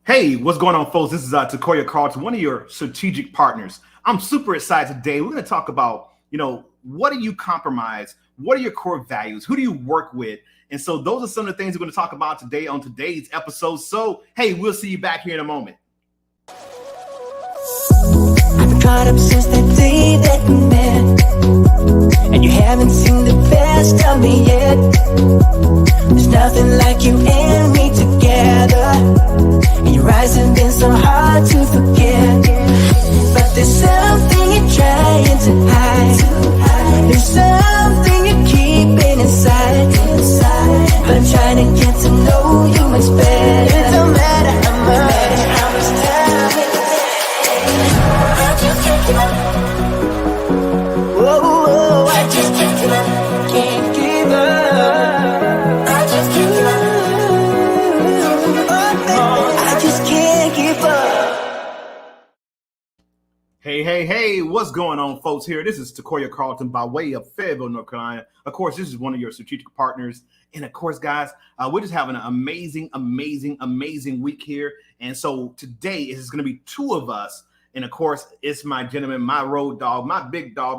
Hey, what's going on, folks? This is Takoya Carlton, one of your strategic partners. I'm super excited today. We're going to talk about, what do you compromise? What are your core values? Who do you work with? And so those are some of the things we're going to talk about today on today's episode. So, hey, we'll see you back here in a moment. I've been caught up since the day that we met, and you haven't seen the best of me yet. There's nothing like you and me together, and your eyes have been so hard to forget. But there's something you're trying to hide. There's something you're keeping inside. But I'm trying to get to know you much better. It don't matter how much time it takes. I just can't give up. Whoa, I just can't give up. Can't give up. I just can't give up. I just can't give up. Hey, what's going on, folks? Here, this is Takoya Carlton by way of Fayetteville, North Carolina. Of course, this is one of your strategic partners. And of course, guys, we're just having an amazing week here. And so today is going to be two of us. And of course, it's my gentleman, my road dog, my big brother,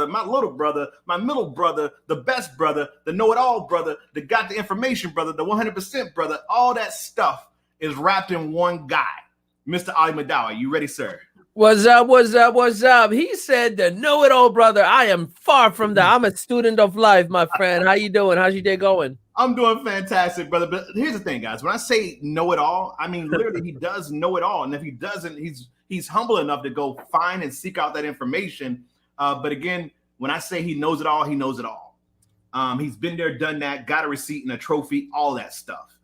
my little brother, my middle brother, the best brother, the know-it-all brother, the got the information brother, the 100% brother. All that stuff is wrapped in one guy, Mr. Ali Madawi. You ready, sir? What's up? He said the know-it-all brother. I am far from that. I'm a student of life, my friend. How you doing? How's your day going? I'm doing fantastic, brother. But here's the thing, guys. When I say know-it-all, I mean literally he does know it all. And if he doesn't, he's humble enough to go find and seek out that information. But again, when I say he knows it all, he knows it all. He's been there, done that, got a receipt and a trophy, all that stuff.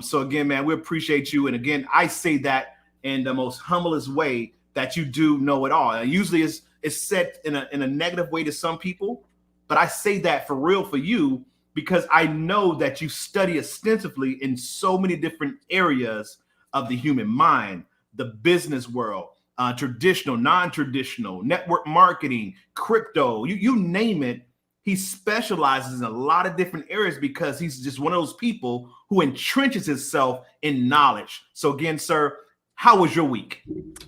So again, man, we appreciate you. And again, I say that in the most humblest way, that you do know it all. And usually it's said in a negative way to some people, but I say that for real for you because I know that you study extensively in so many different areas of the human mind, the business world, traditional, non-traditional, network marketing, crypto, you name it. He specializes in a lot of different areas because he's just one of those people who entrenches himself in knowledge. So again, sir, how was your week?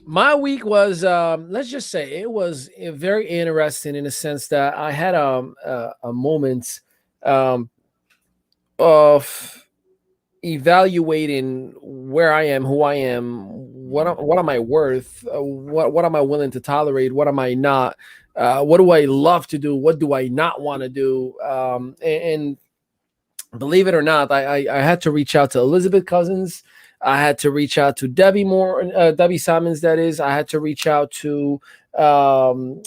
My week was, let's just say, it was very interesting in the sense that I had a moment of evaluating where I am, who I am, what am I worth, what am I willing to tolerate, what am I not, what do I love to do, what do I not want to do, and believe it or not, I had to reach out to Elizabeth Cousins. I had to reach out to Debbie Simons, that is. I had to reach out to Loretta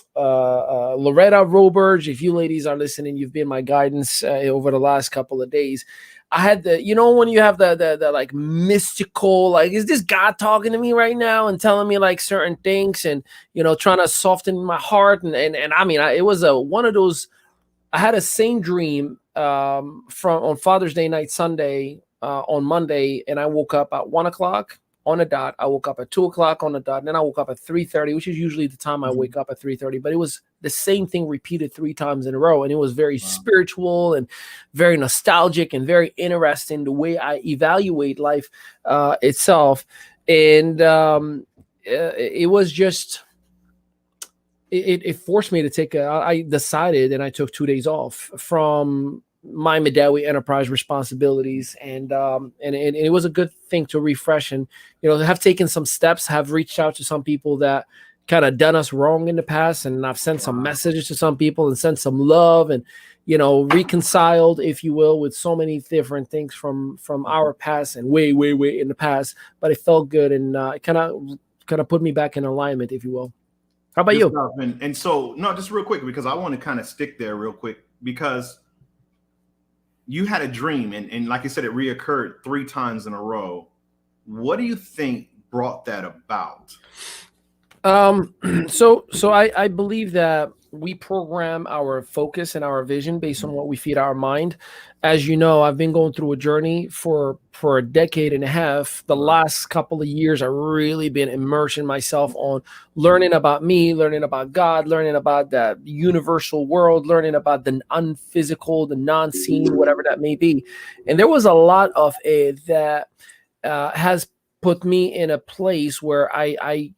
Roberge. If you ladies are listening, you've been my guidance over the last couple of days. I had when you have the like mystical, like, is this God talking to me right now and telling me like certain things and, trying to soften my heart. And I mean, it was one of those, I had a same dream from on Father's Day night, Sunday, on Monday, and I woke up at 1 o'clock on the dot. I woke up at 2 o'clock on the dot, and then I woke up at 3:30, which is usually the time I wake up at 3:30. But it was the same thing repeated 3 times in a row, and it was very spiritual and very nostalgic and very interesting the way I evaluate life itself. And it was just it forced me to take I decided, and I took 2 days off from my Madawi enterprise responsibilities, and it was a good thing to refresh and have taken some steps, have reached out to some people that kind of done us wrong in the past, and I've sent some messages to some people and sent some love and reconciled, if you will, with so many different things from our past and way in the past. But it felt good and it kind of put me back in alignment, if you will. How about you? And so, no, just real quick, because I want to kind of stick there real quick, because you had a dream, and like I said, it reoccurred 3 times in a row. What do you think brought that about? So I believe that we program our focus and our vision based on what we feed our mind. As you know, I've been going through a journey for a decade and a half. The last couple of years, I've really been immersing myself on learning about me, learning about God, learning about the universal world, learning about the unphysical, the non-seen, whatever that may be. And there was a lot of it that has put me in a place where I'm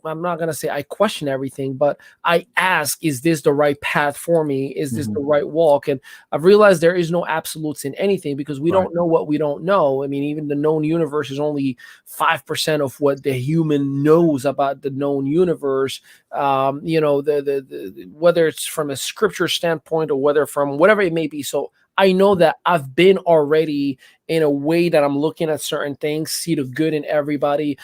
not gonna say I question everything, but I ask, is this the right path for me? Is this the right walk? And I've realized there is no absolutes in anything, because we don't know what we don't know. I mean, even the known universe is only 5% of what the human knows about the known universe. You know, the whether it's from a scripture standpoint or whether from whatever it may be. So I know that I've been already in a way that I'm looking at certain things, see the good in everybody,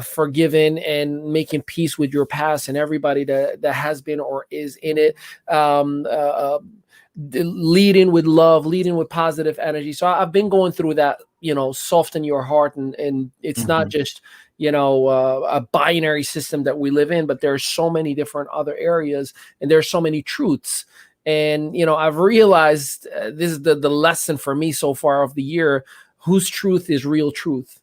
forgiving and making peace with your past and everybody that has been or is in it. Leading with love, leading with positive energy. So I've been going through that, you know, soften your heart. And it's not just, you know, a binary system that we live in, but there's so many different other areas, and there's so many truths. And, you know, I've realized this is the lesson for me so far of the year, whose truth is real truth,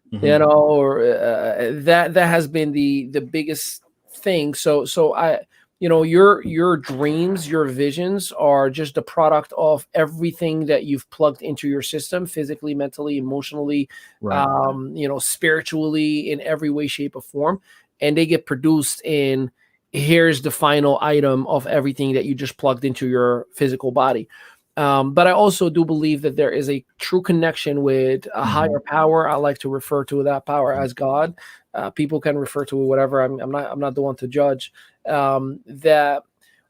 you know, or that has been the biggest thing. So I, you know, your dreams, your visions are just a product of everything that you've plugged into your system, physically, mentally, emotionally, you know, spiritually, in every way, shape, or form. And they get produced in, here's the final item of everything that you just plugged into your physical body. But I also do believe that there is a true connection with a higher power. I like to refer to that power as God. People can refer to it whatever. I'm not the one to judge. That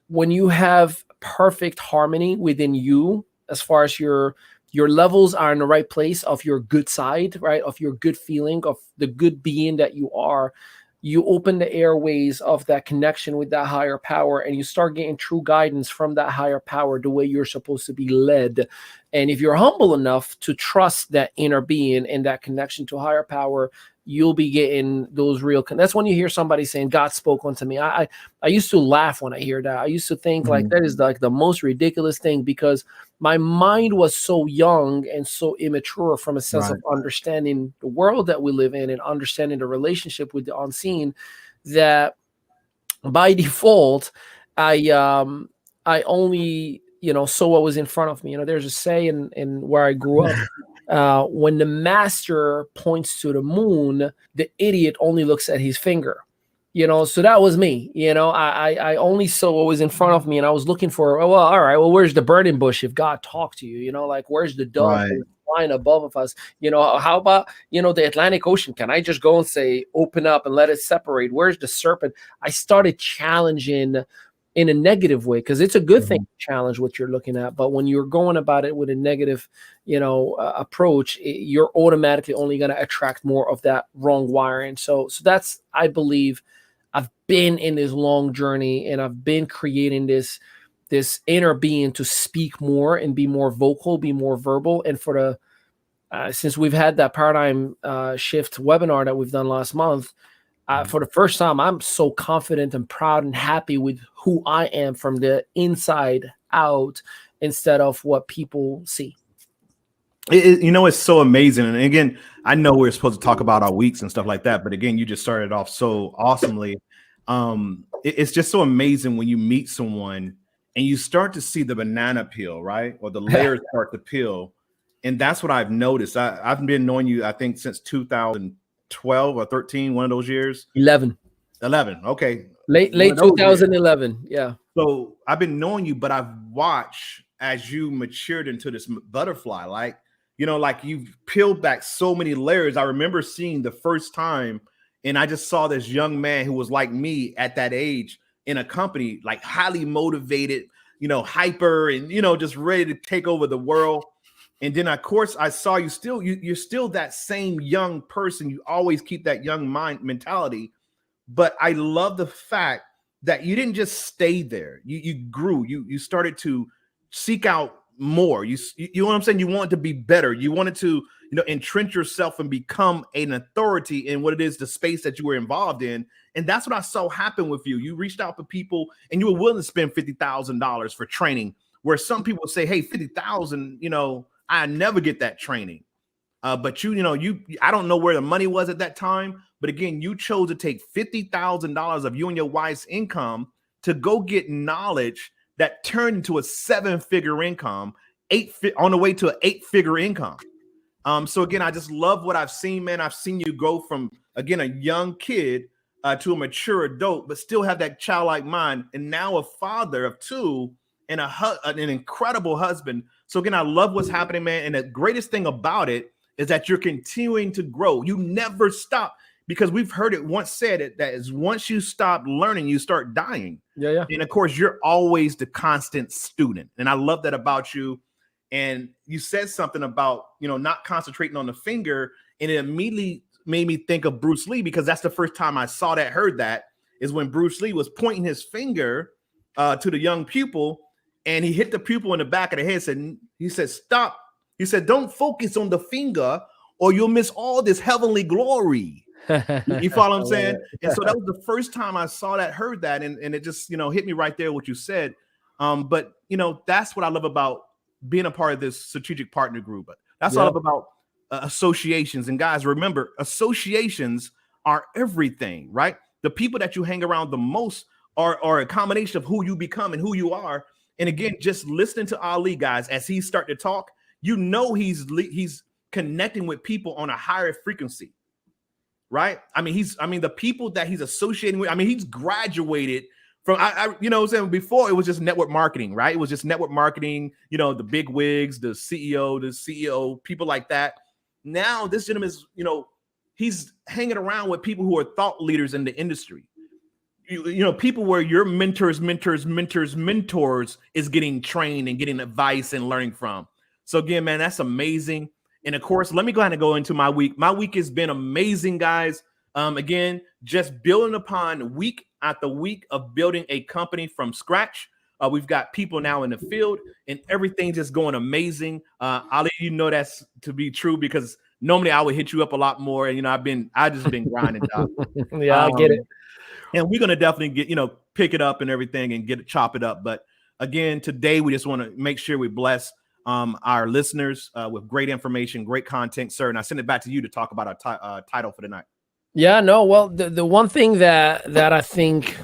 when you have perfect harmony within you, as far as your levels are in the right place of your good side, right, of your good feeling, of the good being that you are, you open the airways of that connection with that higher power, and you start getting true guidance from that higher power, the way you're supposed to be led. And if you're humble enough to trust that inner being and that connection to higher power, you'll be getting those real. That's when you hear somebody saying, God spoke unto me. I used to laugh when I hear that. I used to think like that is like the most ridiculous thing, because my mind was so young and so immature from a sense of understanding the world that we live in and understanding the relationship with the unseen, that by default, I only, you know, saw what was in front of me. You know, there's a saying in where I grew up. When the master points to the moon, the idiot only looks at his finger. You know, so that was me. You know, I only saw what was in front of me, and I was looking for, oh, well, all right, well, where's the burning bush if God talked to you? You know, like, where's the dove flying above of us? You know, how about, you know, the Atlantic Ocean? Can I just go and say, open up and let it separate? Where's the serpent? I started challenging in a negative way, because it's a good thing to challenge what you're looking at. But when you're going about it with a negative, you know, approach, you're automatically only going to attract more of that wrong wiring. So that's, I believe, I've been in this long journey, and I've been creating this inner being to speak more and be more vocal, be more verbal. And for the since we've had that paradigm shift webinar that we've done last month, for the first time, I'm so confident and proud and happy with who I am from the inside out, instead of what people see. You know, it's so amazing. And again, I know we're supposed to talk about our weeks and stuff like that, but again, you just started off so awesomely. It's just so amazing when you meet someone and you start to see the banana peel, right? Or the layers start to peel. And that's what I've noticed. I've been knowing you, I think, since 2012 or 13, one of those years. 11. Okay. Late 2011. Yeah. So I've been knowing you, but I've watched as you matured into this butterfly, like, you know, like you've peeled back so many layers. I remember seeing the first time, and I just saw this young man who was like me at that age in a company, like highly motivated, you know, hyper, and, you know, just ready to take over the world. And then, of course, I saw you still, you're still that same young person. You always keep that young mind mentality. But I love the fact that you didn't just stay there. You grew. You started to seek out more. You know what I'm saying? You wanted to be better. You wanted to, you know, entrench yourself and become an authority in what it is, the space that you were involved in. And that's what I saw happen with you. You reached out to people and you were willing to spend $50,000 for training, where some people say, hey, 50,000, you know, I never get that training. But I don't know where the money was at that time. But again, you chose to take $50,000 of you and your wife's income to go get knowledge that turned into a 7-figure income, on the way to an 8-figure income. So again, I just love what I've seen, man. I've seen you go from, again, a young kid to a mature adult, but still have that childlike mind, and now a father of two and an incredible husband. So again, I love what's happening, man. And the greatest thing about it is that you're continuing to grow. You never stop, because we've heard it once said that is once you stop learning, you start dying. Yeah. And of course, you're always the constant student. And I love that about you. And you said something about, not concentrating on the finger. And it immediately made me think of Bruce Lee, because that's the first time I saw that, heard that, is when Bruce Lee was pointing his finger to the young pupil, and he hit the pupil in the back of the head. He said, stop. He said, don't focus on the finger or you'll miss all this heavenly glory. You follow what I'm saying? And so that was the first time I saw that, heard that, and it just, hit me right there what you said. But that's what I love about being a part of this strategic partner group. That's what I love about associations. And guys, remember, associations are everything, right? The people that you hang around the most are a combination of who you become and who you are. And again, just listening to Ali, guys, as he start to talk, he's connecting with people on a higher frequency, right? I mean, the people that he's associating with, he's graduated from, before it was just network marketing, right? It was just network marketing, the big wigs, the CEO, people like that. Now this gentleman is, he's hanging around with people who are thought leaders in the industry. People where your mentors is getting trained and getting advice and learning from. So again, man, that's amazing. And of course, let me go ahead and go into my week. My week has been amazing, guys. Again, just building upon week after week of building a company from scratch. We've got people now in the field and everything's just going amazing. Ali, that's to be true, because normally I would hit you up a lot more. And, I just been grinding. Yeah, I get it. And we're going to definitely get, pick it up and everything and chop it up. But again, today we just want to make sure we bless our listeners with great information, great content, sir. And I send it back to you to talk about our title for the night. Yeah, no, well, the one thing that I think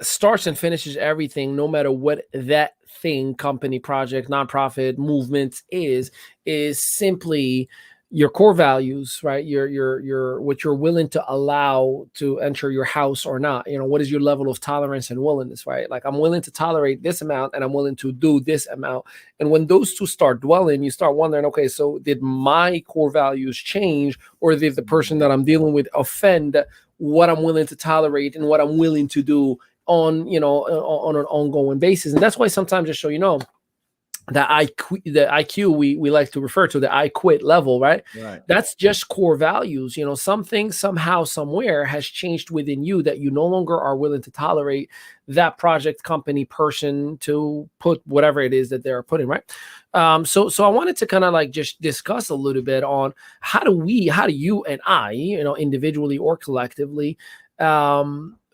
starts and finishes everything, no matter what that thing, company, project, nonprofit, movement is simply your core values, right? Your what you're willing to allow to enter your house or not. What is your level of tolerance and willingness, right? Like, I'm willing to tolerate this amount and I'm willing to do this amount. And when those two start dwelling, you start wondering, okay, so did my core values change, or did the person that I'm dealing with offend what I'm willing to tolerate and what I'm willing to do on an ongoing basis? And that's why sometimes, just so you know, the IQ we like to refer to, the I quit level, right? That's just core values. Something somehow somewhere has changed within you that you no longer are willing to tolerate that project, company, person to put whatever it is that they're putting, right? So I wanted to kind of like just discuss a little bit on how do you and I, individually or collectively,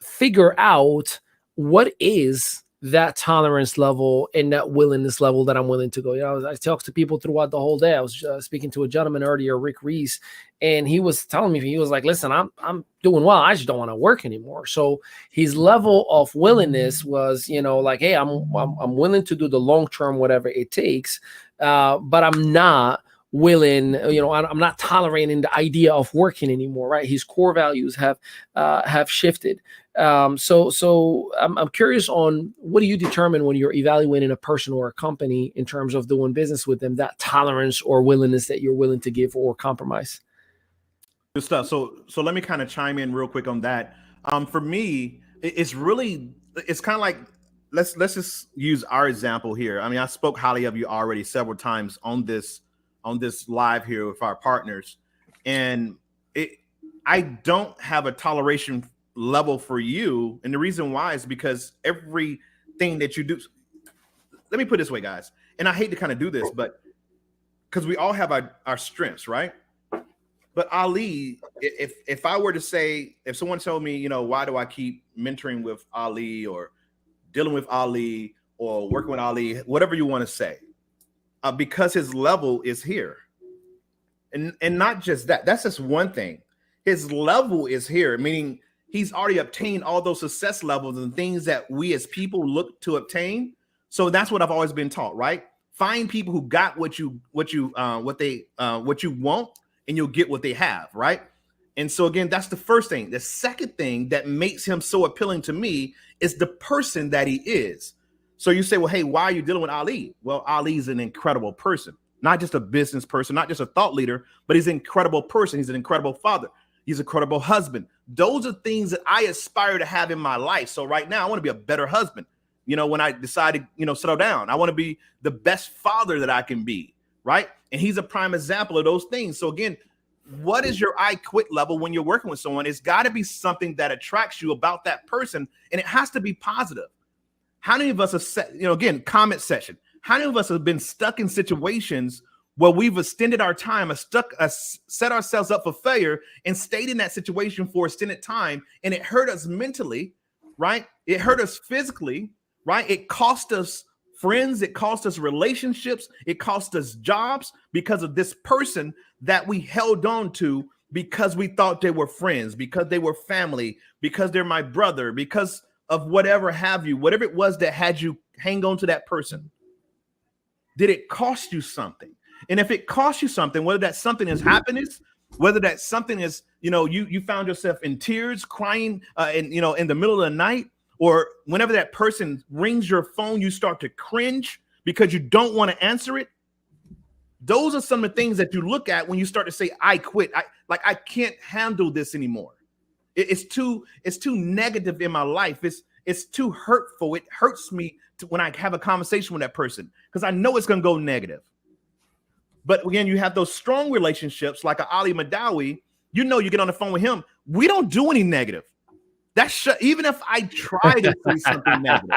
figure out what is that tolerance level and that willingness level that I'm willing to go. I talked to people throughout the whole day. I was speaking to a gentleman earlier, Rick Reese, and he was telling me, he was like, listen, I'm doing well. I just don't want to work anymore. So his level of willingness was, like, hey, I'm willing to do the long-term, whatever it takes. But I'm not willing, I'm not tolerating the idea of working anymore, right? His core values have shifted. So I'm curious on, what do you determine when you're evaluating a person or a company in terms of doing business with them, that tolerance or willingness that you're willing to give or compromise? Good stuff. So let me kind of chime in real quick on that. For me, it's kind of like, let's just use our example here. I spoke highly of you already several times on this live here with our partners, and I don't have a toleration level for you, and the reason why is because everything that you do, let me put it this way, guys, and I hate to kind of do this, but because we all have our strengths, right? But Ali, if I were to say, if someone told me, why do I keep mentoring with Ali or dealing with Ali or working with Ali, whatever you want to say, because his level is here. And not just that, that's just one thing. His level is here, meaning he's already obtained all those success levels and things that we as people look to obtain. So that's what I've always been taught, right? find people who got what you want, and you'll get what they have, right? And so again, that's the first thing. The second thing that makes him so appealing to me is the person that he is. So you say, well, hey, why are you dealing with Ali? Well, Ali is an incredible person, not just a business person, not just a thought leader, but he's an incredible person. He's an incredible father. He's an incredible husband. Those are things that I aspire to have in my life. So right now I want to be a better husband. When I decide to, settle down, I want to be the best father that I can be, right? And he's a prime example of those things. So again, what is your I quit level when you're working with someone? It's got to be something that attracts you about that person, and it has to be positive. How many of us have again, comment section, how many of us have been stuck in situations where we've extended our time, set ourselves up for failure and stayed in that situation for extended time, and it hurt us mentally, right? It hurt us physically, right? It cost us friends, it cost us relationships, it cost us jobs because of this person that we held on to because we thought they were friends, because they were family, because they're my brother, because of whatever have you, whatever it was that had you hang on to that person. Did it cost you something? And if it cost you something, whether that something is happiness, whether that something is, you found yourself in tears, crying, in the middle of the night, or whenever that person rings your phone, you start to cringe because you don't want to answer it. Those are some of the things that you look at when you start to say, I quit. I can't handle this anymore. It's too negative in my life. It's too hurtful. It hurts me when I have a conversation with that person because I know it's going to go negative. But again, you have those strong relationships like a Ali Madawi. You get on the phone with him. We don't do any negative. Even if I try to say something negative.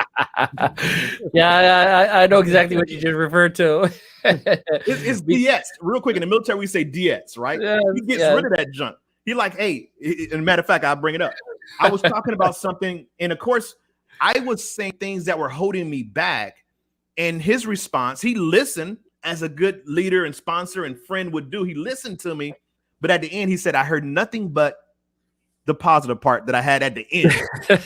Yeah, I know exactly what you just referred to. It's DS. Real quick, in the military, we say DS, right? Yeah, he gets rid of that junk. He like, hey, as a matter of fact, I'll bring it up. I was talking about something, and of course, I was saying things that were holding me back. And his response, he listened as a good leader and sponsor and friend would do. He listened to me, but at the end, he said, I heard nothing but the positive part that I had at the end. So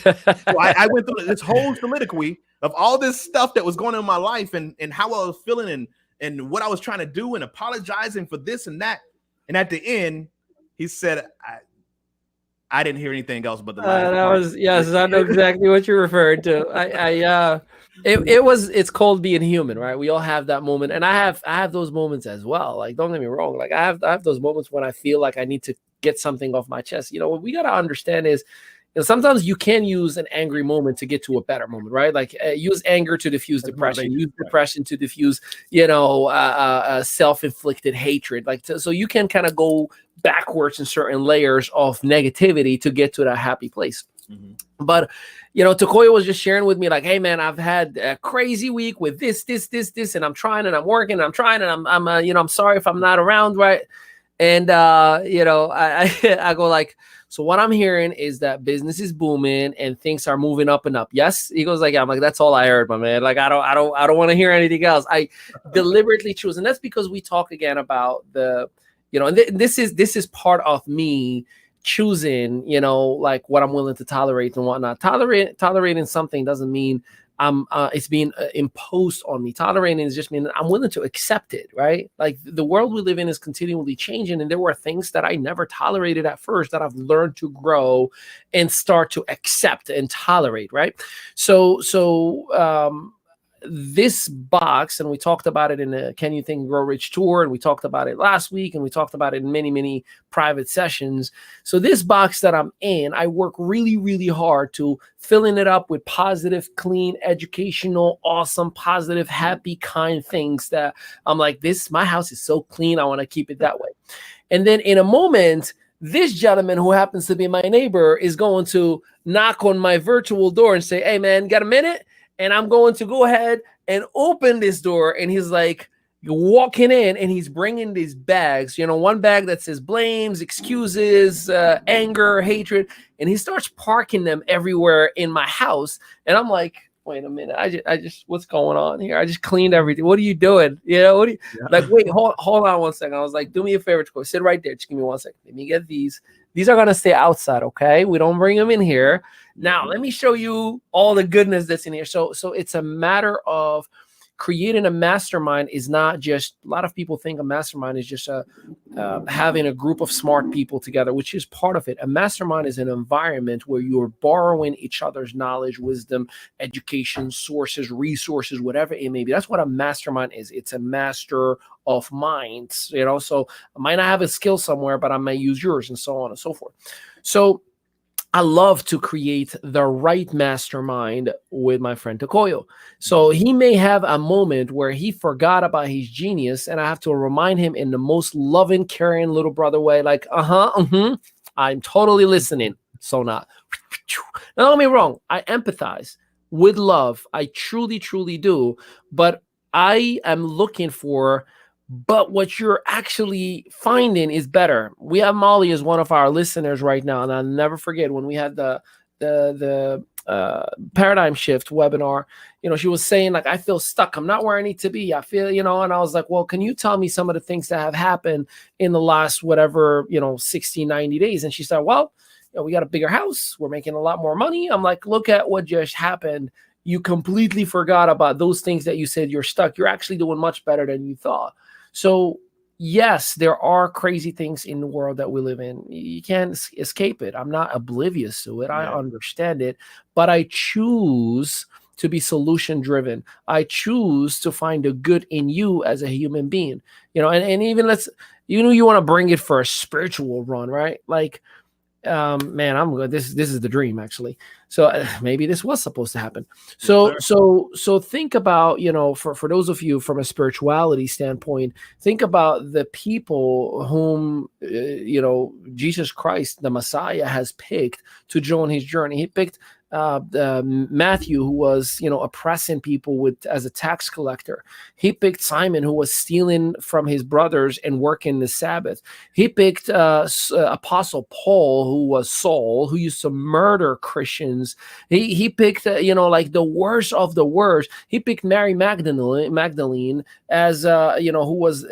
I went through this whole soliloquy of all this stuff that was going on in my life and how I was feeling and what I was trying to do and apologizing for this and that. And at the end, he said, I didn't hear anything else but the last part. Yes, I know exactly what you're referring to. It's called being human, right? We all have that moment, and I have those moments as well. Like, don't get me wrong. Like, I have those moments when I feel like I need to get something off my chest. What we got to understand is, sometimes you can use an angry moment to get to a better moment, right? Like use anger to diffuse depression, use depression to diffuse, self-inflicted hatred. So you can kind of go backwards in certain layers of negativity to get to that happy place. Mm-hmm. But, Takoya was just sharing with me like, hey man, I've had a crazy week with this, and I'm trying and I'm working and I'm trying and I'm sorry if I'm not around, right? And, I go like, so what I'm hearing is that business is booming and things are moving up and up. Yes. He goes like, yeah. I'm like, that's all I heard, my man. Like, I don't want to hear anything else. I deliberately choose. And that's because we talk again about and this is part of me choosing, like what I'm willing to tolerate and whatnot. Tolerating something doesn't mean it's being imposed on me. Tolerating is just mean I'm willing to accept it, right? Like the world we live in is continually changing, and there were things that I never tolerated at first that I've learned to grow and start to accept and tolerate, right? So this box, and we talked about it in the Can You Think Grow Rich tour, and we talked about it last week, and we talked about it in many, many private sessions. So this box that I'm in, I work really, really hard to filling it up with positive, clean, educational, awesome, positive, happy, kind things that I'm like, my house is so clean. I want to keep it that way. And then in a moment, this gentleman who happens to be my neighbor is going to knock on my virtual door and say, hey man, got a minute? And I'm going to go ahead and open this door. And he's like walking in and he's bringing these bags, one bag that says blames, excuses, anger, hatred. And he starts parking them everywhere in my house. And I'm like, wait a minute. I just, what's going on here? I just cleaned everything. What are you doing? Like, wait, hold on 1 second. I was like, do me a favor, sit right there. Just give me 1 second. Let me get these. These are going to stay outside, okay? We don't bring them in here. Now, let me show you all the goodness that's in here. So it's a matter of creating a mastermind is not just, a lot of people think a mastermind is just having a group of smart people together, which is part of it. A mastermind is an environment where you're borrowing each other's knowledge, wisdom, education, sources, resources, whatever it may be. That's what a mastermind is. It's a master of minds, you know. So I might not have a skill somewhere, but I may use yours, and so on and so forth. So I love to create the right mastermind with my friend Tokoyo. So he may have a moment where he forgot about his genius, and I have to remind him in the most loving, caring little brother way, like, I'm totally listening. So not. Now, don't get me wrong. I empathize with love. I truly, truly do. But I am looking for, but what you're actually finding is better. We have Molly as one of our listeners right now, and I'll never forget when we had the paradigm shift webinar. You know, she was saying, like, I feel stuck. I'm not where I need to be. I feel, you know, and I was like, well, can you tell me some of the things that have happened in the last, whatever, 60, 90 days? And she said, well, we got a bigger house. We're making a lot more money. I'm like, look at what just happened. You completely forgot about those things that you said you're stuck. You're actually doing much better than you thought. So yes, there are crazy things in the world that we live in. You can't escape it. I'm not oblivious to it. I understand it, but I choose to be solution driven. I choose to find the good in you as a human being, and even you want to bring it for a spiritual run, right? Like, man, I'm good. This is the dream, actually. So maybe this was supposed to happen. So think about, for those of you from a spirituality standpoint, think about the people whom, Jesus Christ, the Messiah, has picked to join his journey. He picked Matthew, who was, oppressing people as a tax collector. He picked Simon, who was stealing from his brothers and working the Sabbath. He picked Apostle Paul, who was Saul, who used to murder Christians. He picked, like the worst of the worst. He picked Mary Magdalene as, who was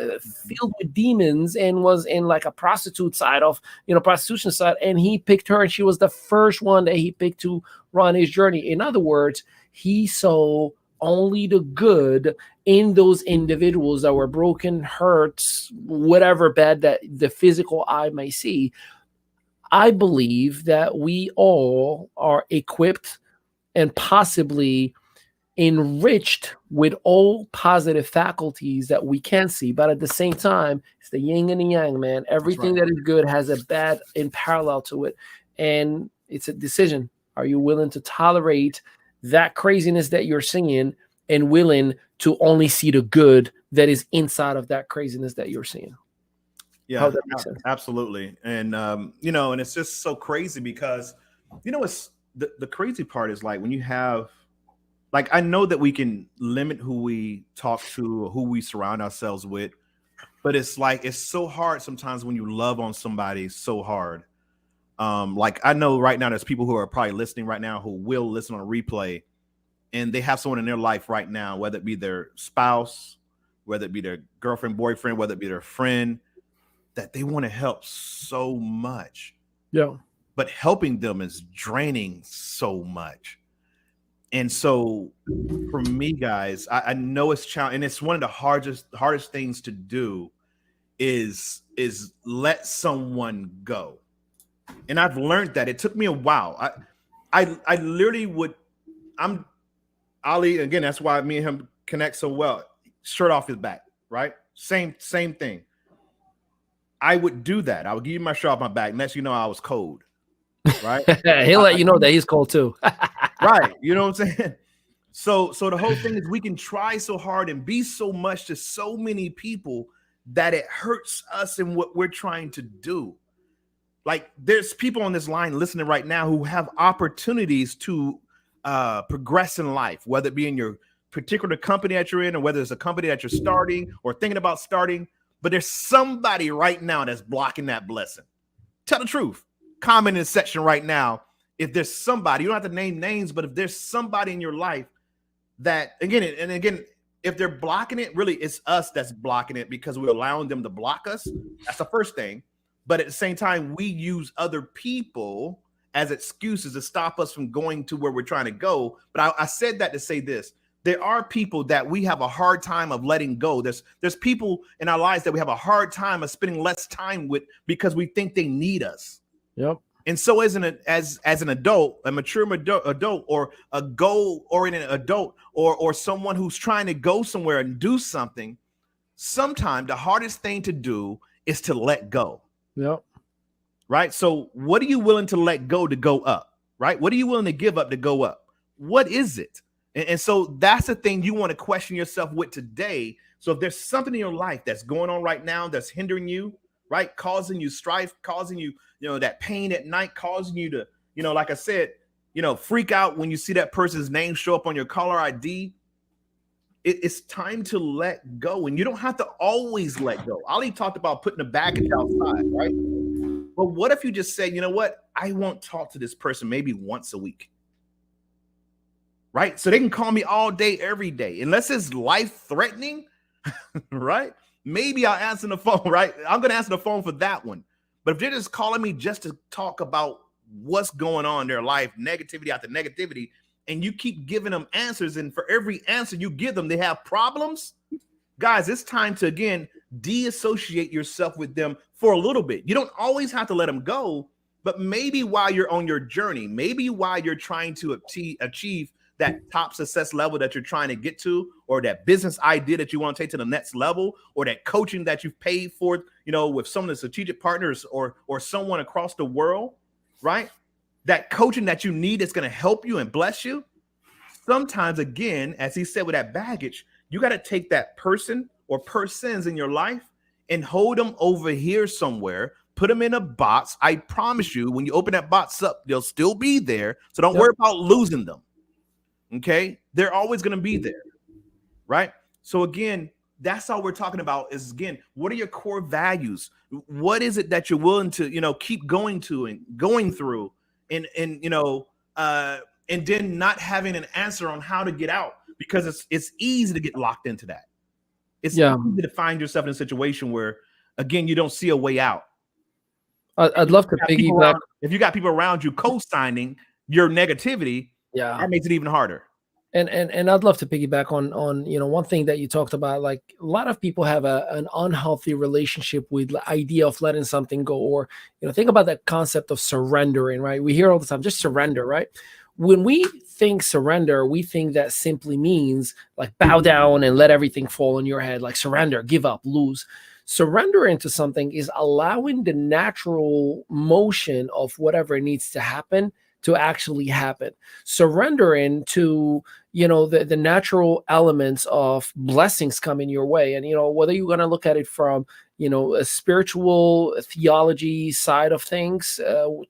filled with demons and was in like a prostitution side, and he picked her, and she was the first one that he picked to run his journey. In other words, he saw only the good in those individuals that were broken, hurts, whatever bad that the physical eye may see. I believe that we all are equipped and possibly enriched with all positive faculties that we can see, but at the same time, it's the yin and the yang, man. Everything that is good has a bad in parallel to it, and it's a decision. Are you willing to tolerate that craziness that you're seeing and willing to only see the good that is inside of that craziness that you're seeing? Yeah, absolutely. And, and it's just so crazy because, it's the crazy part is like when you have, like, I know that we can limit who we talk to or who we surround ourselves with, but it's like, it's so hard sometimes when you love on somebody so hard. Like I know right now there's people who are probably listening right now who will listen on a replay, and they have someone in their life right now, whether it be their spouse, whether it be their girlfriend, boyfriend, whether it be their friend, that they want to help so much. Yeah. But helping them is draining so much. And so for me, guys, I know it's challenging, and it's one of the hardest things to do is let someone go. And I've learned that. It took me a while. I literally I'm Ali, again, that's why me and him connect so well. Shirt off his back, right? Same thing. I would do that. I would give you my shirt off my back. Next, I was cold, right? He'll let you know that he's cold too. Right. You know what I'm saying? So the whole thing is we can try so hard and be so much to so many people that it hurts us in what we're trying to do. Like there's people on this line listening right now who have opportunities to progress in life, whether it be in your particular company that you're in or whether it's a company that you're starting or thinking about starting. But there's somebody right now that's blocking that blessing. Tell the truth. Comment in the section right now. If there's somebody, you don't have to name names, but if there's somebody in your life that, again, if they're blocking it, really it's us that's blocking it because we're allowing them to block us. That's the first thing. But at the same time, we use other people as excuses to stop us from going to where we're trying to go. But I said that to say this. there are people that we have a hard time of letting go. There's people in our lives that we have a hard time of spending less time with because we think they need us. Yep. And so as an adult, a mature adult, or a goal-oriented adult, or someone who's trying to go somewhere and do something, sometimes the hardest thing to do is to let go. Yep. Right? So what are you willing to let go to go up? Right? What are you willing to give up to go up? What is it? And so that's the thing you want to question yourself with today. So if there's something in your life that's going on right now that's hindering you, right, causing you strife, causing you, that pain at night, causing you to, like I said, freak out when you see that person's name show up on your caller ID, it's time to let go. And you don't have to always let go. Ali talked about putting the baggage outside, right? But what if you just say, you know what, I won't talk to this person maybe once a week. Right? So they can call me all day, every day, unless it's life threatening, right? Maybe I'll answer the phone, right? I'm going to answer the phone for that one. But if they're just calling me just to talk about what's going on in their life, negativity after negativity, and you keep giving them answers, and for every answer you give them, they have problems, guys, it's time to, again, deassociate yourself with them for a little bit. You don't always have to let them go, but maybe while you're on your journey, maybe while you're trying to achieve that top success level that you're trying to get to, or that business idea that you want to take to the next level, or that coaching that you've paid for, with some of the strategic partners or someone across the world, right? That coaching that you need is going to help you and bless you. Sometimes, again, as he said with that baggage, you got to take that person or persons in your life and hold them over here somewhere, put them in a box. I promise you, when you open that box up, they'll still be there. So don't worry about losing them. Okay, they're always going to be there, right? So again, that's all we're talking about is, again, what are your core values? What is it that you're willing to, keep going to and going through, and then not having an answer on how to get out, because it's easy to get locked into that. It's easy to find yourself in a situation where, again, you don't see a way out. I'd love to piggyback. If you got people around you co-signing your negativity, that makes it even harder. And I'd love to piggyback on one thing that you talked about. Like, a lot of people have an unhealthy relationship with the idea of letting something go, or think about that concept of surrendering, right? We hear all the time, just surrender, right? When we think surrender, we think that simply means like bow down and let everything fall on your head, like surrender, give up, lose. Surrendering to something is allowing the natural motion of whatever needs to happen to actually happen. Surrendering to, the natural elements of blessings coming your way. And, whether you're going to look at it from, a spiritual theology side of things,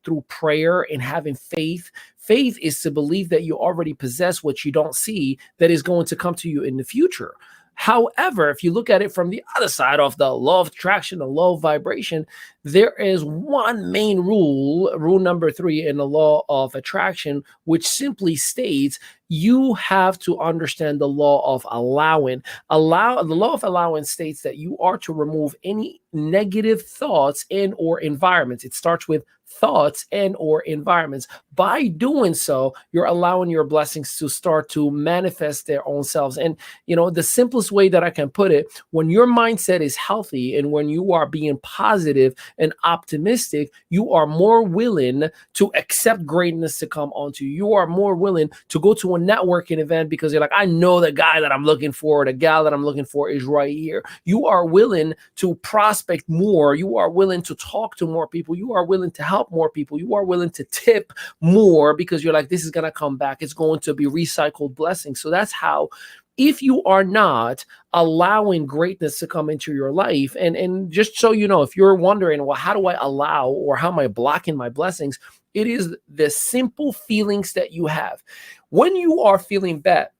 through prayer and having faith. Faith is to believe that you already possess what you don't see that is going to come to you in the future. However, if you look at it from the other side of the law of attraction, the law of vibration, there is one main rule number 3 in the law of attraction, which simply states you have to understand the law of allowing. The law of allowance states that you are to remove any negative thoughts and or environments. It starts with thoughts and or environments. By doing so, you're allowing your blessings to start to manifest their own selves. And the simplest way that I can put it, when your mindset is healthy and when you are being positive and optimistic, you are more willing to accept greatness to come onto you. You are more willing to go to a networking event because you're like, I know the guy that I'm looking for, the gal that I'm looking for is right here. You are willing to prospect more. You are willing to talk to more people. You are willing to help more people. You are willing to tip more because you're like, this is going to come back. It's going to be recycled blessings. So that's how, if you are not allowing greatness to come into your life, and just so you know, if you're wondering, well, how do I allow, or how am I blocking my blessings? It is the simple feelings that you have. When you are feeling bad,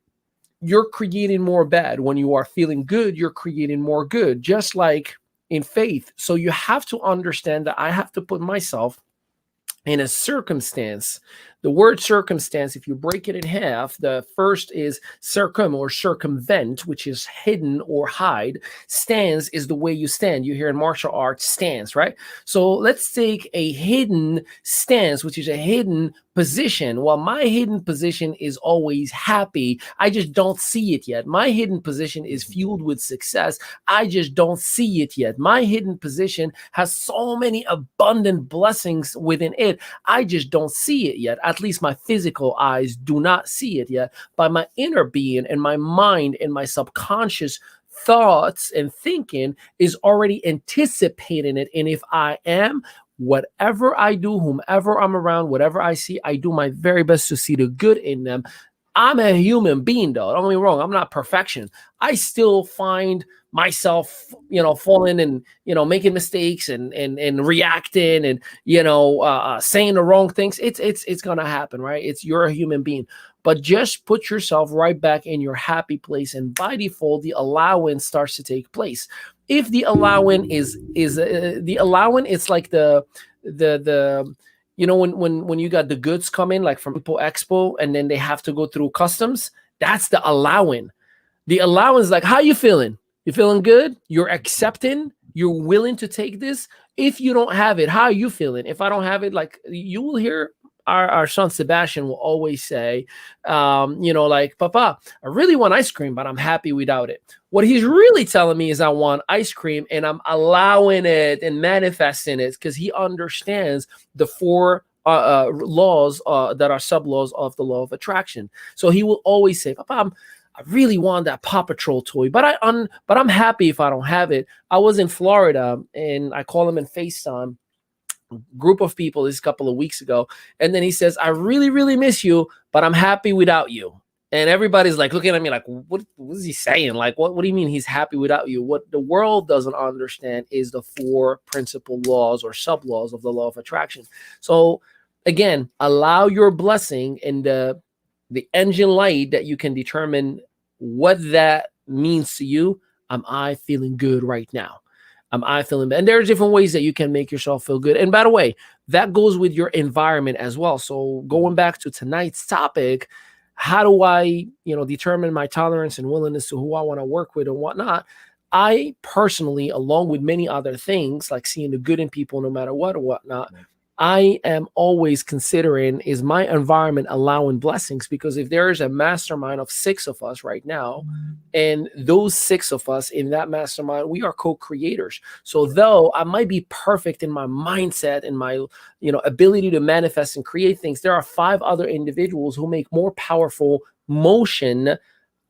you're creating more bad. When you are feeling good, you're creating more good, just like in faith. So you have to understand that I have to put myself in a circumstance The word circumstance, if you break it in half, the first is circum or circumvent, which is hidden or hide. Stance is the way you stand. You hear in martial arts stance, right? So let's take a hidden stance, which is a hidden position. Well, my hidden position is always happy. I just don't see it yet. My hidden position is fueled with success. I just don't see it yet. My hidden position has so many abundant blessings within it. I just don't see it yet. At least my physical eyes do not see it yet. But my inner being and my mind and my subconscious thoughts and thinking is already anticipating it. And if I am, whatever I do, whomever I'm around, whatever I see, I do my very best to see the good in them. I'm a human being, though. Don't get me wrong. I'm not perfection. I still find myself, falling and, making mistakes and reacting and, saying the wrong things. It's going to happen, right? You're a human being, but just put yourself right back in your happy place. And by default, the allowance starts to take place. If the allowance is the allowance, it's like the when you got the goods coming like from Expo and then they have to go through customs, that's the allowance. The allowance is like, how you feeling? You feeling good? You're accepting? You're willing to take this? If you don't have it, how are you feeling? If I don't have it, like you will hear our son Sebastian will always say, like, Papa, I really want ice cream, but I'm happy without it. What he's really telling me is I want ice cream and I'm allowing it and manifesting it because he understands the four laws that are sub-laws of the law of attraction. So he will always say, Papa, I really want that Paw Patrol toy, but I'm happy if I don't have it. I was in Florida and I call him in FaceTime. Group of people this couple of weeks ago, and then he says, I really, really miss you, but I'm happy without you. And everybody's like looking at me like, what is he saying? Like, what do you mean he's happy without you? What the world doesn't understand is the four principal laws or sub-laws of the law of attraction. So again, allow your blessing and the engine light that you can determine what that means to you. Am I feeling good right now? Am I feeling bad? And there's different ways that you can make yourself feel good. And by the way, that goes with your environment as well. So going back to tonight's topic, how do I, determine my tolerance and willingness to who I want to work with and whatnot? I personally, along with many other things, like seeing the good in people no matter what or whatnot, I am always considering, is my environment allowing blessings? Because if there is a mastermind of 6 of us right now, and those 6 of us in that mastermind, we are co-creators. So though I might be perfect in my mindset and my, ability to manifest and create things, there are 5 other individuals who make more powerful motion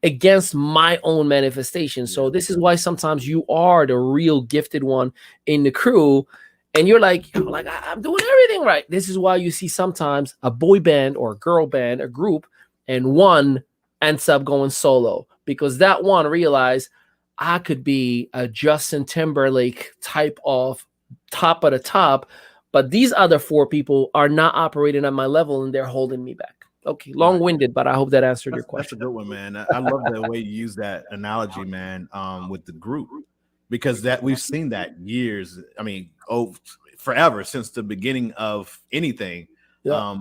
against my own manifestation. So this is why sometimes you are the real gifted one in the crew. And you're like, I'm doing everything right. This is why you see sometimes a boy band or a girl band, a group, and one ends up going solo because that one realized I could be a Justin Timberlake type of top of the top, but these other 4 people are not operating at my level and they're holding me back. Okay, long-winded, but I hope that answered your question. That's a good one, man. I love the way you use that analogy, man, with the group. Because that we've seen that years, forever since the beginning of anything. Yeah.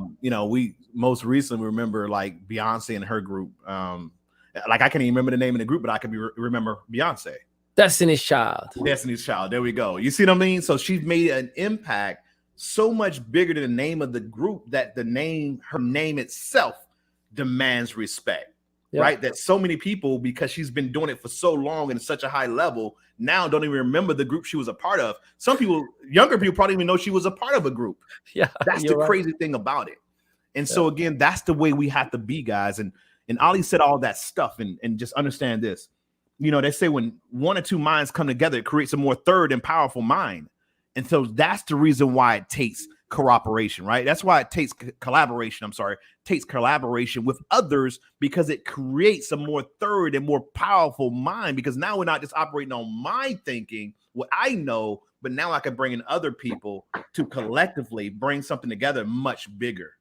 We most recently remember like Beyonce and her group. Like I can't even remember the name of the group, but I can remember Beyonce. Destiny's Child. Destiny's Child. There we go. You see what I mean? So she's made an impact so much bigger than the name of the group that her name itself demands respect. Yeah. Right? That so many people, because she's been doing it for so long and such a high level, now don't even remember the group she was a part of. Some people, younger people, probably even know she was a part of a group. Yeah, that's the crazy thing about it. And so again, that's the way we have to be, guys. And Ali said all that stuff, and just understand this. They say when 1 or 2 minds come together, it creates a more third and powerful mind. And so that's the reason why it takes cooperation, right? That's why it takes collaboration. Takes collaboration with others, because it creates a more third and more powerful mind, because now we're not just operating on my thinking, what I know, but now I can bring in other people to collectively bring something together much bigger.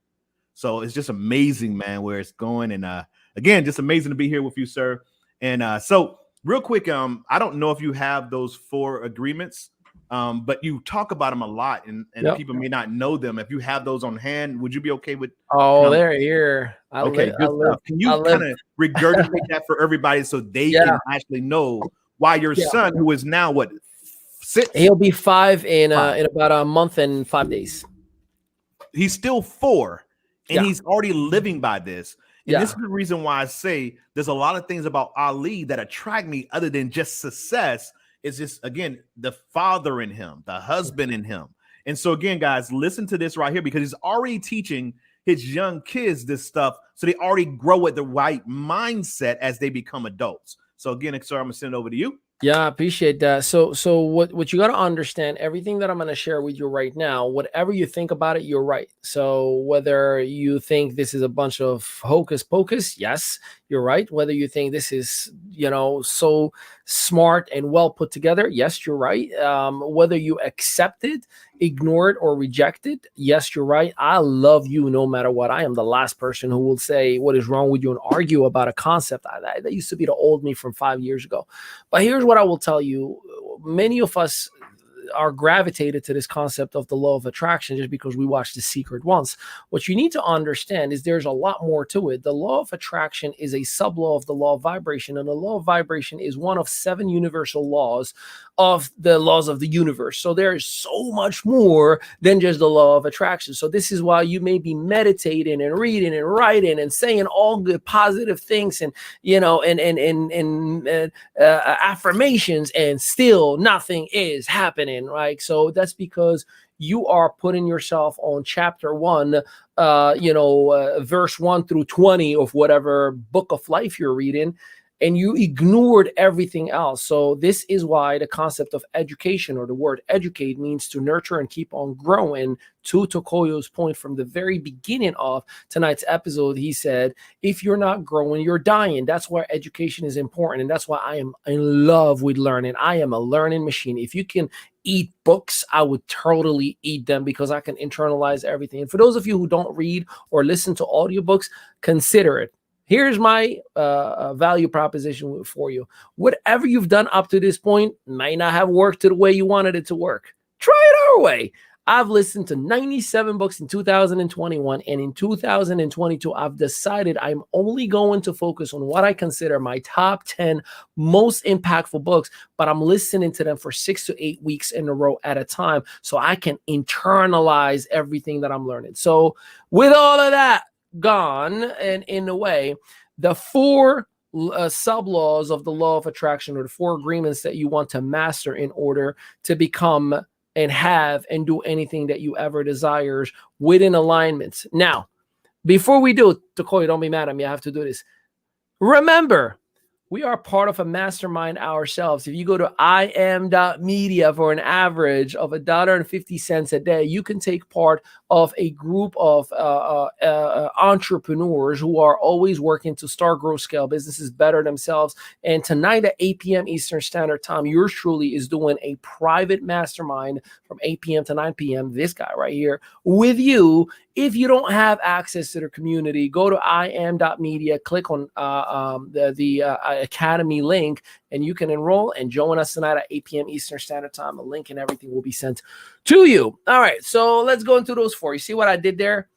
So it's just amazing, man, where it's going. And again, just amazing to be here with you, sir. And so real quick, I don't know if you have those 4 agreements but you talk about them a lot, and Yep. people may not know them. If you have those on hand, would you be okay with? Oh, they're here. Okay, good stuff. Can you kind of regurgitate that for everybody so they can actually know why your son, who is now what, 6? He'll be 5 in about a month and 5 days. He's still 4, and he's already living by this. And this is the reason why I say there's a lot of things about Ali that attract me other than just success. It's just, again, the father in him, the husband in him. And so, again, guys, listen to this right here, because he's already teaching his young kids this stuff, so they already grow with the right mindset as they become adults. So, again, sir, I'm going to send it over to you. Yeah, I appreciate that. So what you got to understand, everything that I'm going to share with you right now, whatever you think about it, you're right. So whether you think this is a bunch of hocus pocus, yes, you're right. Whether you think this is, so smart and well put together, yes, you're right. Whether you accept it, ignore it, or reject it, yes, you're right. I love you no matter what. I am the last person who will say what is wrong with you and argue about a concept. That used to be the old me from 5 years ago. But here's what I will tell you. Many of us are gravitated to this concept of the law of attraction just because we watched The Secret once. What you need to understand is there's a lot more to it. The law of attraction is a sub-law of the law of vibration, and the law of vibration is one of 7 universal laws of the laws of the universe. So there is so much more than just the law of attraction. So this is why you may be meditating and reading and writing and saying all good positive things and affirmations, and still nothing is happening. Right. So that's because you are putting yourself on chapter 1, verse 1 through 20 of whatever book of life you're reading, and you ignored everything else. So this is why the concept of education, or the word educate, means to nurture and keep on growing. To Tokoyo's point from the very beginning of tonight's episode, he said, if you're not growing, you're dying. That's why education is important. And that's why I am in love with learning. I am a learning machine. If you can eat books, I would totally eat them, because I can internalize everything. And for those of you who don't read or listen to audiobooks, consider it. Here's my value proposition for you. Whatever you've done up to this point might not have worked the way you wanted it to work. Try it our way. I've listened to 97 books in 2021, and in 2022, I've decided I'm only going to focus on what I consider my top 10 most impactful books, but I'm listening to them for 6 to 8 weeks in a row at a time, so I can internalize everything that I'm learning. So with all of that gone, and in a way, the 4 sub-laws of the law of attraction, or the 4 agreements that you want to master in order to become and have and do anything that you ever desires within alignments. Now, before we do, Tokoyo, don't be mad at me. I have to do this. Remember, we are part of a mastermind ourselves. If you go to IM.media for an average of $1.50 a day, you can take part of a group of entrepreneurs who are always working to start, grow, scale businesses, better themselves. And tonight at 8 p.m. Eastern Standard Time, yours truly is doing a private mastermind from 8 p.m. to 9 p.m. This guy right here with you. If you don't have access to the community, go to IM.media, click on the Academy link, and you can enroll and join us tonight at 8 p.m. Eastern Standard Time. A link and everything will be sent to you. All right, so let's go into those 4. You see what I did there?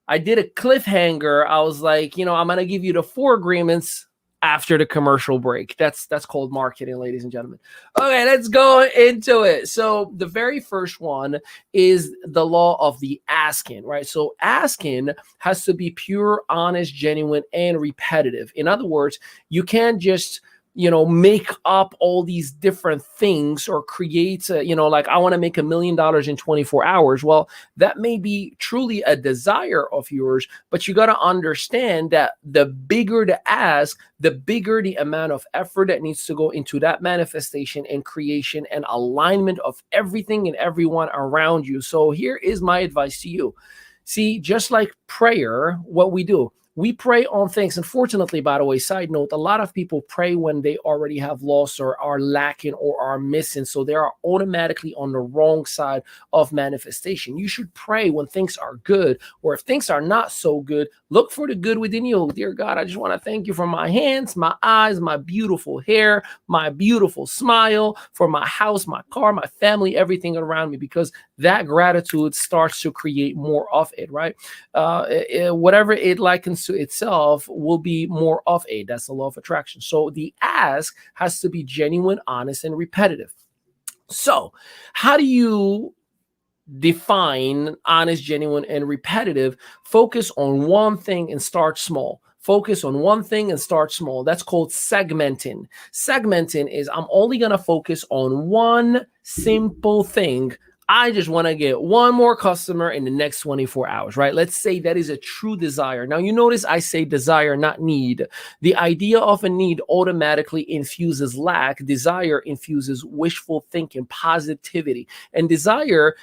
I did a cliffhanger. I was like, I'm going to give you the 4 agreements after the commercial break. That's called marketing, ladies and gentlemen. Okay, let's go into it. So the very first one is the law of the asking, right? So asking has to be pure, honest, genuine, and repetitive. In other words, you can't just make up all these different things or create, like I want to make $1 million in 24 hours. Well, that may be truly a desire of yours, but you got to understand that the bigger the ask, the bigger the amount of effort that needs to go into that manifestation and creation and alignment of everything and everyone around you. So here is my advice to you. See, just like prayer, what we do, We pray on things. Unfortunately, by the way, side note, a lot of people pray when they already have lost or are lacking or are missing. So they are automatically on the wrong side of manifestation. You should pray when things are good, or if things are not so good, look for the good within you. Dear God, I just want to thank you for my hands, my eyes, my beautiful hair, my beautiful smile, for my house, my car, my family, everything around me, because that gratitude starts to create more of it, right? Whatever it likens to itself will be more of it. That's the law of attraction. So the ask has to be genuine, honest, and repetitive. So how do you define honest, genuine, and repetitive? Focus on one thing and start small. Focus on one thing and start small. That's called segmenting. Segmenting is I'm only going to focus on one simple thing. I just want to get one more customer in the next 24 hours, right? Let's say that is a true desire. Now, you notice I say desire, not need. The idea of a need automatically infuses lack. Desire infuses wishful thinking, positivity. And desire,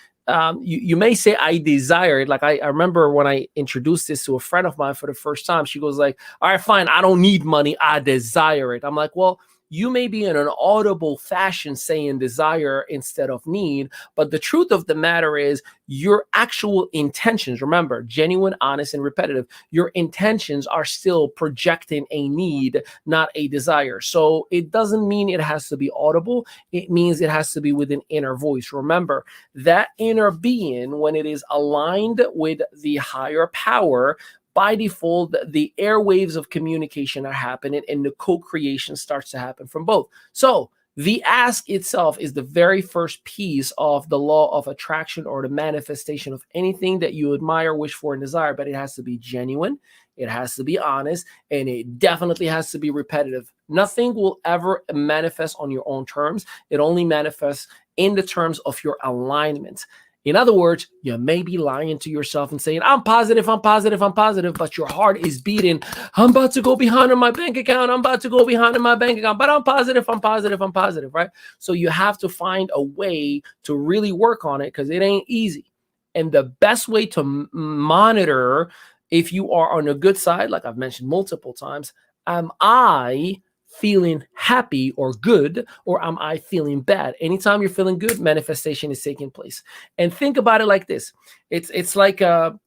you may say, I desire it. Like I remember when I introduced this to a friend of mine for the first time, she goes like, all right, fine, I don't need money, I desire it. I'm like, well, you may be in an audible fashion saying desire instead of need, but the truth of the matter is your actual intentions, remember, genuine, honest, and repetitive, your intentions are still projecting a need, not a desire. So it doesn't mean it has to be audible. It means it has to be with an inner voice. Remember, that inner being, when it is aligned with the higher power, by default, the airwaves of communication are happening and the co-creation starts to happen from both. So the ask itself is the very first piece of the law of attraction, or the manifestation of anything that you admire, wish for, and desire. But it has to be genuine, it has to be honest, and it definitely has to be repetitive. Nothing will ever manifest on your own terms. It only manifests in the terms of your alignment. In other words, you may be lying to yourself and saying, I'm positive, but your heart is beating. I'm about to go behind on my bank account. But I'm positive, right? So you have to find a way to really work on it, because it ain't easy. And the best way to monitor if you are on a good side, like I've mentioned multiple times, am I feeling happy or good, or am I feeling bad? Anytime you're feeling good, manifestation is taking place. And think about it like this. It's like a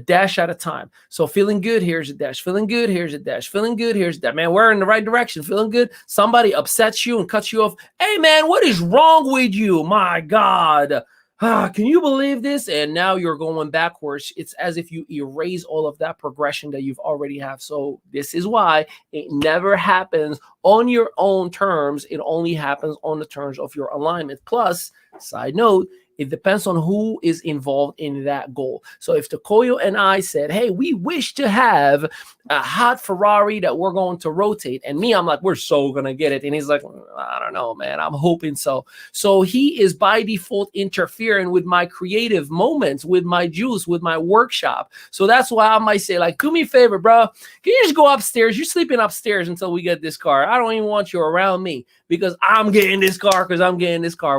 dash at a time. So feeling good, here's a dash. Feeling good, here's a dash. Feeling good, here's that. Man, we're in the right direction. Feeling good. Somebody upsets you and cuts you off. Hey man, what is wrong with you? My God. Can you believe this? And now you're going backwards. It's as if you erase all of that progression that you've already have. So this is why it never happens on your own terms. It only happens on the terms of your alignment. Plus, side note, it depends on who is involved in that goal. So if Tokoyo and I said, hey, we wish to have a hot Ferrari that we're going to rotate, and me, I'm like, we're so going to get it. And he's like, I don't know, man, I'm hoping so. So he is by default interfering with my creative moments, with my juice, with my workshop. So that's why I might say, like, do me a favor, bro. Can you just go upstairs? You're sleeping upstairs until we get this car. I don't even want you around me, because I'm getting this car,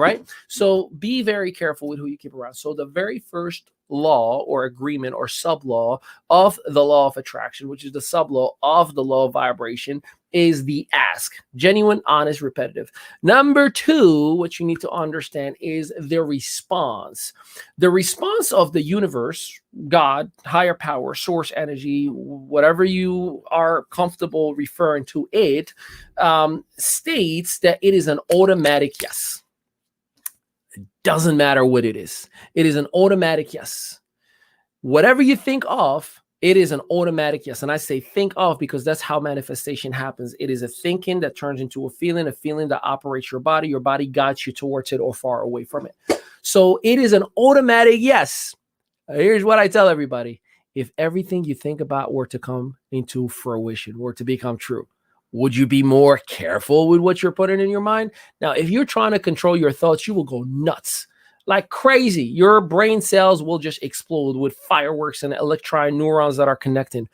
right? So be very careful with who you keep around. So the very first law or agreement or sub-law of the law of attraction, which is the sub-law of the law of vibration, is the ask. Genuine, honest, repetitive. Number two, what you need to understand is the response. The response of the universe, God, higher power, source energy, whatever you are comfortable referring to it, states that it is an automatic yes. It doesn't matter what it is. It is an automatic yes. Whatever you think of, it is an automatic yes. And I say think of because that's how manifestation happens. It is a thinking that turns into a feeling that operates your body. Your body guides you towards it or far away from it. So it is an automatic yes. Here's what I tell everybody. If everything you think about were to come into fruition, were to become true, would you be more careful with what you're putting in your mind? Now, if you're trying to control your thoughts, you will go nuts. Like crazy. Your brain cells will just explode with fireworks and electron neurons that are connecting.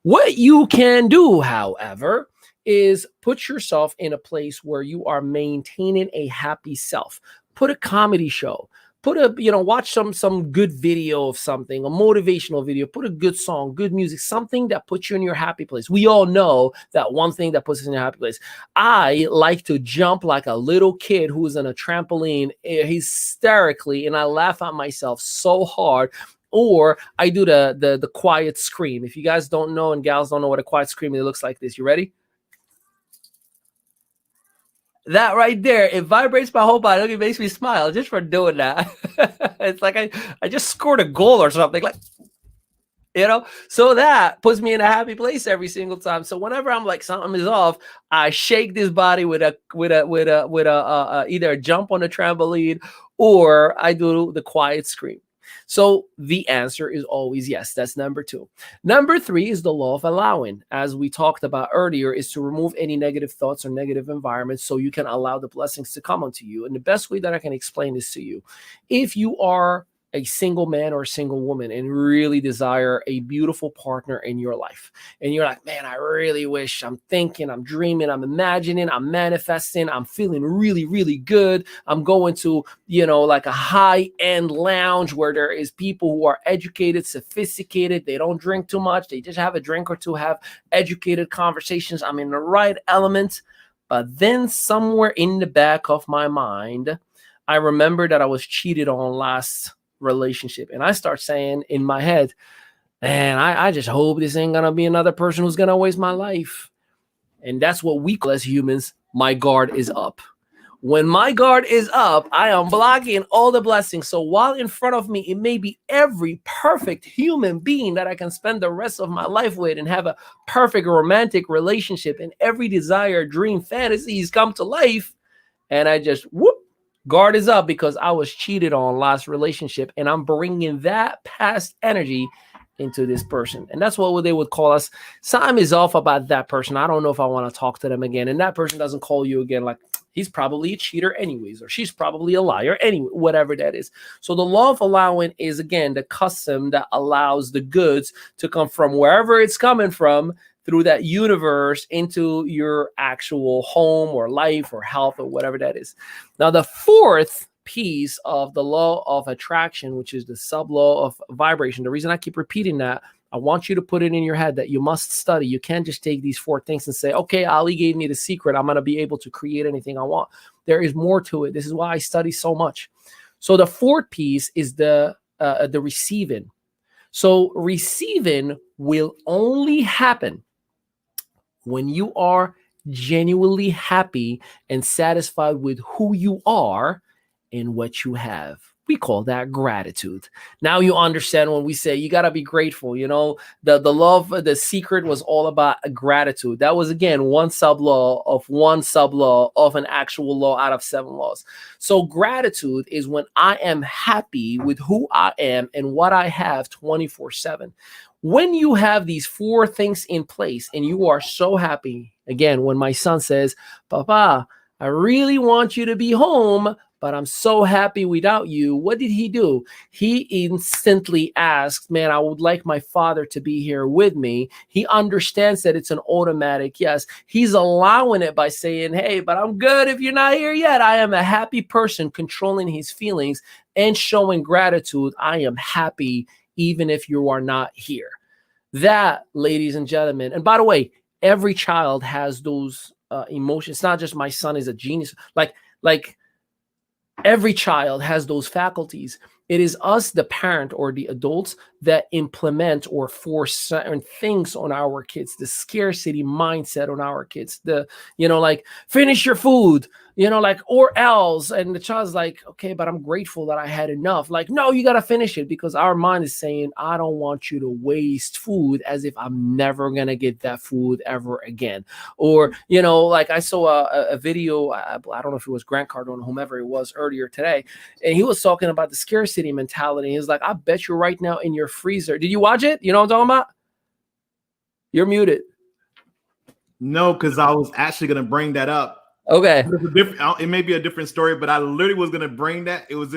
What you can do, however, is put yourself in a place where you are maintaining a happy self. Put a comedy show. put a, watch some good video of something, a motivational video, put a good song, good music, something that puts you in your happy place. We all know that one thing that puts us in your happy place. I like to jump like a little kid who's on a trampoline hysterically, and I laugh at myself so hard. Or I do the quiet scream. If you guys don't know and gals don't know what a quiet scream, it looks like this. You ready? That right there, it vibrates my whole body. Look, it makes me smile just for doing that. It's like I just scored a goal or something, like, so that puts me in a happy place every single time. So whenever I'm like something is off, I shake this body with a either a jump on a trampoline, or I do the quiet scream. So the answer is always yes. That's number 2. Number 3 is the law of allowing. As we talked about earlier, is to remove any negative thoughts or negative environments so you can allow the blessings to come onto you. And the best way that I can explain this to you, if you are a single man or a single woman and really desire a beautiful partner in your life, and you're like, man, I really wish, I'm thinking, I'm dreaming, I'm imagining, I'm manifesting, I'm feeling really, really good, I'm going to, like a high-end lounge where there is people who are educated, sophisticated, they don't drink too much, they just have a drink or two, have educated conversations, I'm in the right element. But then somewhere in the back of my mind, I remember that I was cheated on last relationship, and I start saying in my head, man, I just hope this ain't gonna be another person who's gonna waste my life. And that's what we call as humans, my guard is up. When my guard is up, I am blocking all the blessings. So while in front of me it may be every perfect human being that I can spend the rest of my life with and have a perfect romantic relationship, and every desire, dream, fantasies come to life, and I just guard is up because I was cheated on last relationship, and I'm bringing that past energy into this person. And that's what they would call us. Something is off about that person. I don't know if I want to talk to them again. And that person doesn't call you again, like, he's probably a cheater anyways, or she's probably a liar anyway, whatever that is. So the law of allowing is, again, the custom that allows the goods to come from wherever it's coming from, through that universe into your actual home or life or health or whatever that is. Now, the 4th piece of the law of attraction, which is the sub-law of vibration. The reason I keep repeating that, I want you to put it in your head that you must study. You can't just take these 4 things and say, okay, Ali gave me the secret, I'm going to be able to create anything I want. There is more to it. This is why I study so much. So the 4th piece is the receiving. So receiving will only happen when you are genuinely happy and satisfied with who you are and what you have. We call that gratitude. Now you understand when we say you got to be grateful. The love, the secret was all about gratitude. That was, again, one sub-law of an actual law out of 7 laws. So gratitude is when I am happy with who I am and what I have 24/7. When you have these 4 things in place and you are so happy, again, when my son says, Papa, I really want you to be home, but I'm so happy without you. What did he do? He instantly asked, man, I would like my father to be here with me. He understands that it's an automatic yes. He's allowing it by saying, hey, but I'm good if you're not here yet. I am a happy person, controlling his feelings and showing gratitude. I am happy even if you are not here. That, ladies and gentlemen, and by the way, every child has those emotions. It's not just my son is a genius. Like every child has those faculties. It is us, the parent or the adults, that implement or force certain things on our kids, the scarcity mindset on our kids, like finish your food, or else. And the child's like, okay, but I'm grateful that I had enough. Like, no, you got to finish it, because our mind is saying, I don't want you to waste food, as if I'm never going to get that food ever again. Or, like I saw a video, I don't know if it was Grant Cardone, whomever it was earlier today, and he was talking about the scarcity mentality. He's like, I bet you right now in your freezer. Did you watch it? You know what I'm talking about? You're muted. No, because I was actually going to bring that up. Okay. It may be a different story, but I literally was going to bring that. He was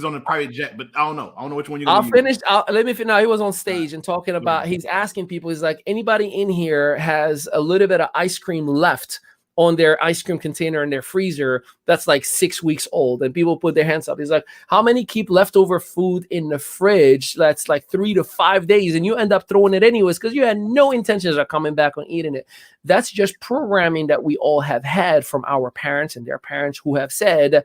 on a private jet, but I don't know which one you're going to finish. Let me finish. Now, he was on stage and talking about, he's asking people, he's like, anybody in here has a little bit of ice cream left on their ice cream container in their freezer that's like 6 weeks old, and people put their hands up. He's like, how many keep leftover food in the fridge that's like 3 to 5 days, and you end up throwing it anyways because you had no intentions of coming back on eating it? That's just programming that we all have had from our parents and their parents, who have said,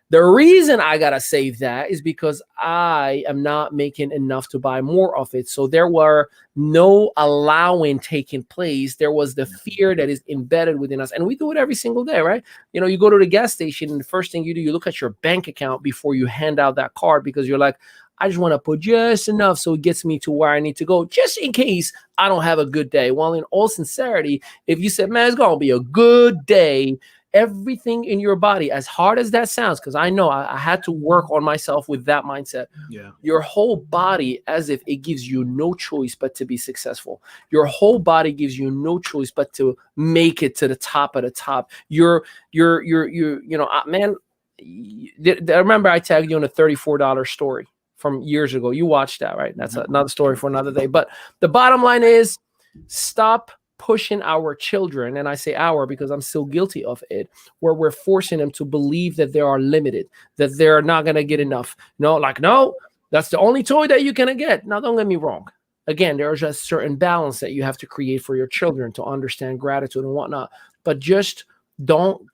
the reason I gotta save that is because I am not making enough to buy more of it. So there were no allowing taking place. There was the fear that is embedded within us. And we do it every single day, right? You know, you go to the gas station and the first thing you do, you look at your bank account before you hand out that card, because you're like, I just want to put just enough so it gets me to where I need to go, just in case I don't have a good day. Well, in all sincerity, if you said, man, it's going to be a good day, everything in your body, as hard as that sounds, because I know I had to work on myself with that mindset. Yeah. Your whole body, as if it gives you no choice but to be successful. Your whole body gives you no choice but to make it to the top of the top. You know, man, I remember I tagged you on a $34 story from years ago. You watched that, right? That's another story for another day. But the bottom line is, stop pushing our children, and I say our because I'm still guilty of it, where we're forcing them to believe that they are limited, that they're not going to get enough. No, that's the only toy that you're going to get. Now, don't get me wrong. Again, there's a certain balance that you have to create for your children to understand gratitude and whatnot, but just don't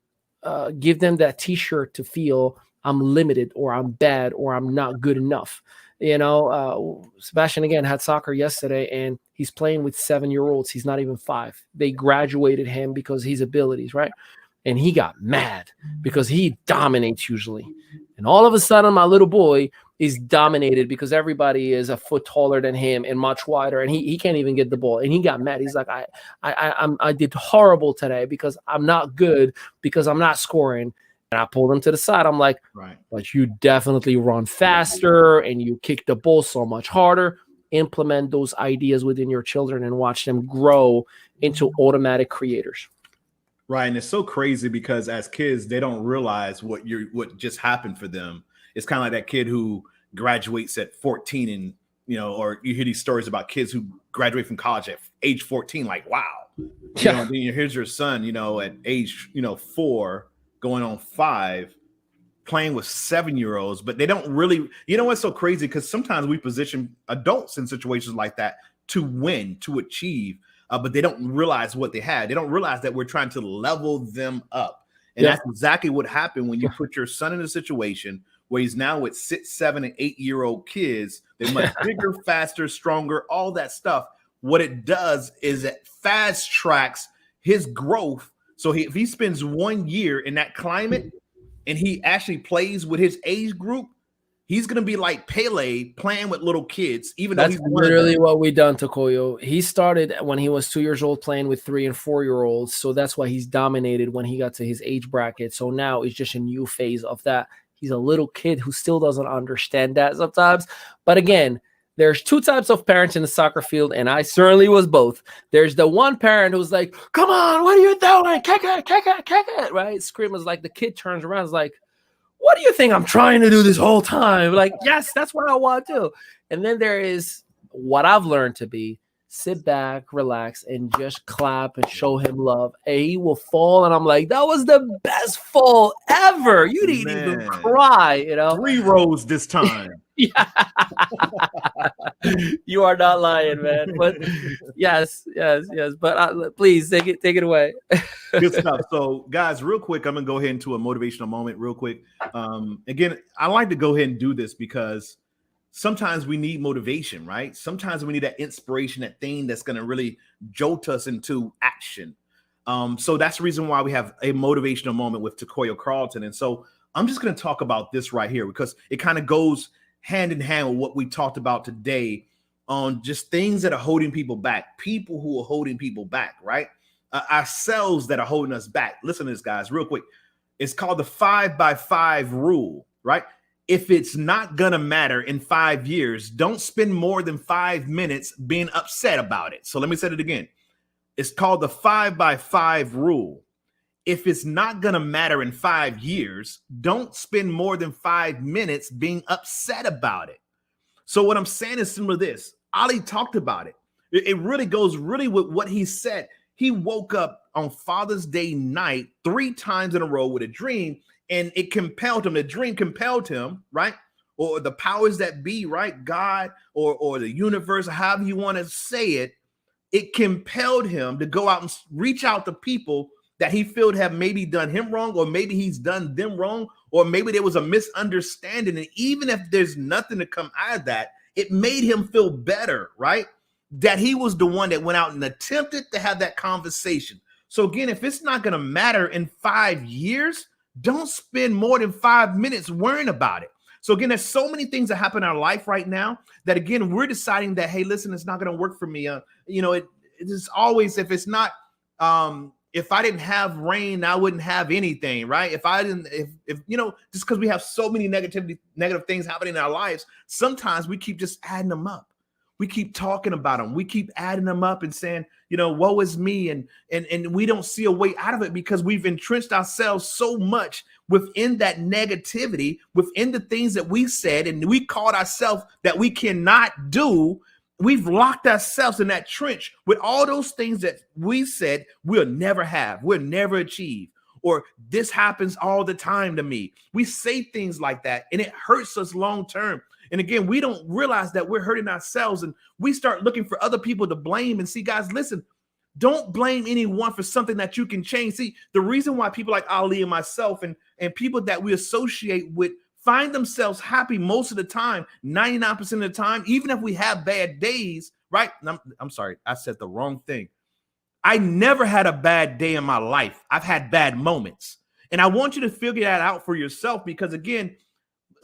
give them that t-shirt to feel I'm limited or I'm bad or I'm not good enough. You know, Sebastian, again, had soccer yesterday, and he's playing with 7-year-olds. He's not even 5. They graduated him because his abilities, right? And he got mad because he dominates usually. And all of a sudden, my little boy is dominated because everybody is a foot taller than him and much wider, and he can't even get the ball. And he got mad. He's like, I did horrible today because I'm not good, because I'm not scoring. And I pulled him to the side. I'm like, right, but you definitely run faster and you kick the ball so much harder. Implement those ideas within your children and watch them grow into automatic creators. Right. And it's so crazy because as kids, they don't realize what just happened for them. It's kind of like that kid who graduates at 14 and, you know, or you hear these stories about kids who graduate from college at age 14, like, wow. Yeah. You know, here's your son, you know, at age, 4, going on 5, playing with 7-year-olds, but they don't really, you know what's so crazy? Because sometimes we position adults in situations like that to win, to achieve, but they don't realize what they had. They don't realize that we're trying to level them up. And that's exactly what happened when you put your son in a situation where he's now with 6, 7, and 8-year-old kids. They're much bigger, faster, stronger, all that stuff. What it does is it fast tracks his growth. So if he spends 1 year in that climate and he actually plays with his age group, he's going to be like Pele playing with little kids, even though he's literally what we done to Koyo. He started when he was 2 years old playing with 3 and 4-year-olds. So that's why he's dominated when he got to his age bracket. So now it's just a new phase of that. He's a little kid who still doesn't understand that sometimes. But again, there's 2 types of parents in the soccer field, and I certainly was both. There's the one parent who's like, come on, what are you doing? Kick it, right? Screamers, like the kid turns around, is like, what do you think I'm trying to do this whole time? Like, yes, that's what I want to do. And then there is what I've learned to be, sit back, relax, and just clap and show him love. And he will fall, and I'm like, that was the best fall ever. You didn't even cry, you know? 3 rows this time. Yeah. You are not lying, man. But yes. But please take it away. Good stuff. So, guys, real quick, I'm gonna go ahead into a motivational moment real quick. Again, I like to go ahead and do this because sometimes we need motivation, right? Sometimes we need that inspiration, that thing that's gonna really jolt us into action. So that's the reason why we have a motivational moment with Takoya Carlton. And so I'm just gonna talk about this right here because it kind of goes hand in hand with what we talked about today on just things that are holding people back, people who are holding people back, right? Ourselves that are holding us back. Listen to this, guys, real quick. It's called the 5x5 rule, right? If it's not gonna matter in 5 years, don't spend more than 5 minutes being upset about it. So let me say it again. It's called the 5x5 rule. If it's not going to matter in 5 years, don't spend more than 5 minutes being upset about it. So what I'm saying is similar to this. Ali talked about it. It really goes with what he said. he woke up on Father's Day night 3 times in a row with a dream, and it compelled him. The dream compelled him, right? Or the powers that be, right? God or the universe, however you want to say it, it compelled him to go out and reach out to people that he felt have maybe done him wrong, or maybe he's done them wrong, or maybe there was a misunderstanding. And even if there's nothing to come out of that, it made him feel better, right? That he was the one that went out and attempted to have that conversation. So again, if it's not going to matter in 5 years, don't spend more than 5 minutes worrying about it. So again, there's so many things that happen in our life right now that, again, we're deciding that, hey, listen, it's not going to work for me. It is always, if it's not, if I didn't have rain, I wouldn't have anything, right? If just because we have so many negative things happening in our lives, sometimes we keep just adding them up. We keep talking about them. We keep adding them up and saying, woe is me. And we don't see a way out of it because we've entrenched ourselves so much within that negativity, within the things that we said, and we called ourselves that we cannot do. We've locked ourselves in that trench with all those things that we said we'll never have, we'll never achieve, or this happens all the time to me. We say things like that, and it hurts us long term. And again, we don't realize that we're hurting ourselves, and we start looking for other people to blame. And see, guys, listen, don't blame anyone for something that you can change. See, the reason why people like Ali and myself and people that we associate with find themselves happy most of the time, 99% of the time, even if we have bad days, right? I'm sorry, I said the wrong thing. I never had a bad day in my life. I've had bad moments. And I want you to figure that out for yourself, because again,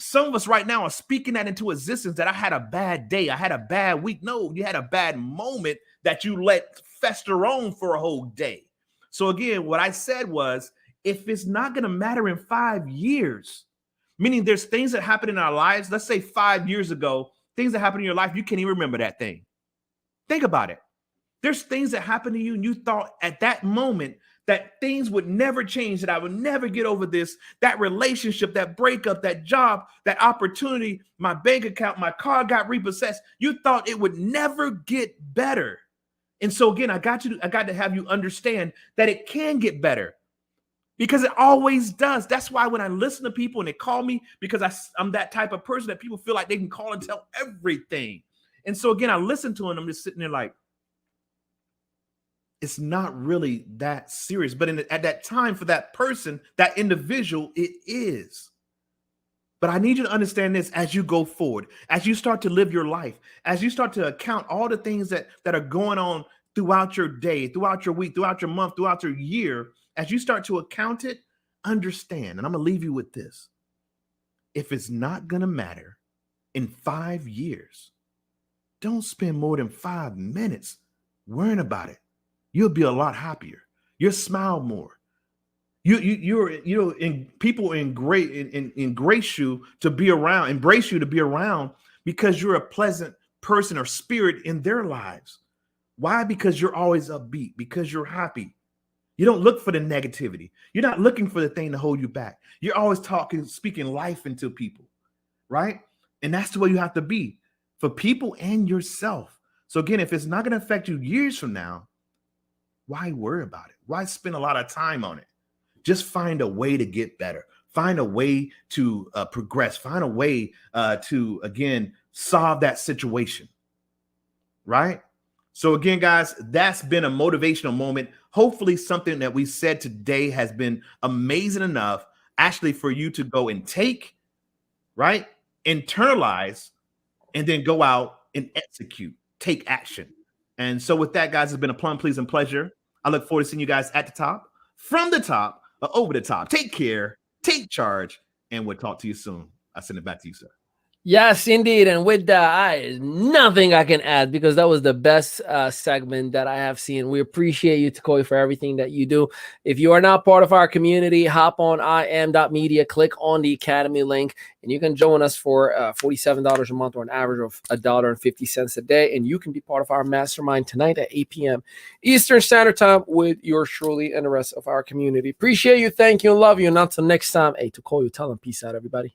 some of us right now are speaking that into existence, that I had a bad day, I had a bad week. No, you had a bad moment that you let fester on for a whole day. So again, what I said was, if it's not going to matter in 5 years, meaning there's things that happen in our lives, let's say 5 years ago, things that happen in your life, you can't even remember that thing. Think about it. There's things that happen to you and you thought at that moment that things would never change, that I would never get over this, that relationship, that breakup, that job, that opportunity, my bank account, my car got repossessed. You thought it would never get better. And so again, I got to have you understand that it can get better, because it always does. That's why when I listen to people and they call me, because I'm that type of person that people feel like they can call and tell everything. And so again, I listen to them, I'm just sitting there like, it's not really that serious. But at that time, for that person, that individual, it is. But I need you to understand this as you go forward, as you start to live your life, as you start to account all the things that are going on throughout your day, throughout your week, throughout your month, throughout your year. As you start to account it, understand, and I'm going to leave you with this. If it's not going to matter in 5 years, don't spend more than 5 minutes worrying about it. You'll be a lot happier. You'll smile more. People embrace you to be around because you're a pleasant person or spirit in their lives. Why? Because you're always upbeat, because you're happy. You don't look for the negativity. You're not looking for the thing to hold you back. You're always speaking life into people, right? And that's the way you have to be for people and yourself. So again, if it's not going to affect you years from now, why worry about it? Why spend a lot of time on it? Just find a way to get better. Find a way to progress. Find a way to, again, solve that situation, right? So again, guys, that's been a motivational moment. Hopefully something that we said today has been amazing enough actually for you to go and take, right? Internalize, and then go out and execute, take action. And so with that, guys, it's been a plum pleasing pleasure. I look forward to seeing you guys at the top, from the top, or over the top. Take care, take charge, and we'll talk to you soon. I send it back to you, sir. Yes, indeed. And with that, nothing I can add, because that was the best segment that I have seen. We appreciate you, Takoy, for everything that you do. If you are not part of our community, hop on im.media, click on the Academy link, and you can join us for $47 a month, or an average of $1.50 a day. And you can be part of our mastermind tonight at 8 p.m. Eastern Standard Time with yours truly and the rest of our community. Appreciate you. Thank you. Love you. And until next time, hey, Takoy, tell them peace out, everybody.